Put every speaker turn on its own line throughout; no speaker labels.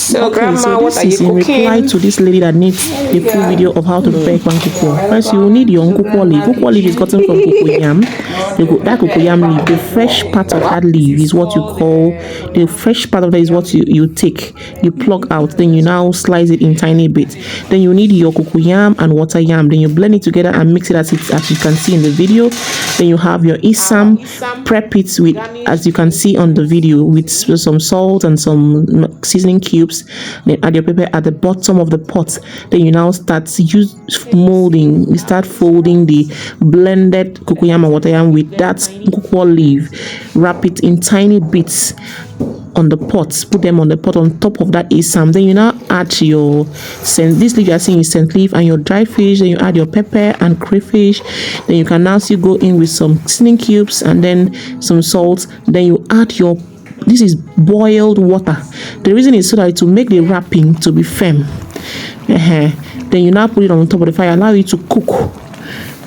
So
Okay,
grandma,
so
what
this
are you
is in reply
cooking?
to this lady that needs a full video of how to bake nkukwo. First, you will need your nkukwo leaf. Nkukwo leaf is gotten from cocoyam. That cocoyam leaf, the fresh part of that leaf is what you call, the fresh part of that is what you take, you pluck out, then you now slice it in tiny bits. Then you need your cocoyam and water yam. Then you blend it together and mix it as you can see in the video. Then you have your isam, prep it with, as you can see on the video, with some salt and some seasoning cubes. Then add your pepper at the bottom of the pot. Then you now start molding. You start folding the blended cocoyam and water yam with that nkukwo leaf. Wrap it in tiny bits on the pot, put them on the pot on top of that isam. Then you now add your this leaf you are seeing is scent leaf and your dried fish. Then you add your pepper and crayfish. Then you can now still go in with some seasoning cubes and then some salt. Then you add your, this is boiled water. The reason is so that it will make the wrapping to be firm. Then you now put it on top of the fire, allow it to cook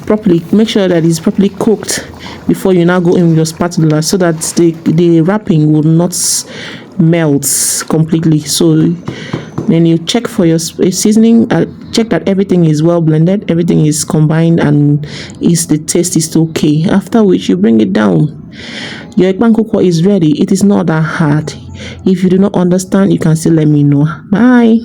properly. Make sure that it's properly cooked before you now go in with your spatula, so that the wrapping will not melt completely. So then you check for your seasoning, check that everything is well blended, everything is combined, and the taste is okay. After which you bring it down. Your ekpang nkukwo is ready. It is not that hard. If you do not understand, you can still let me know. Bye.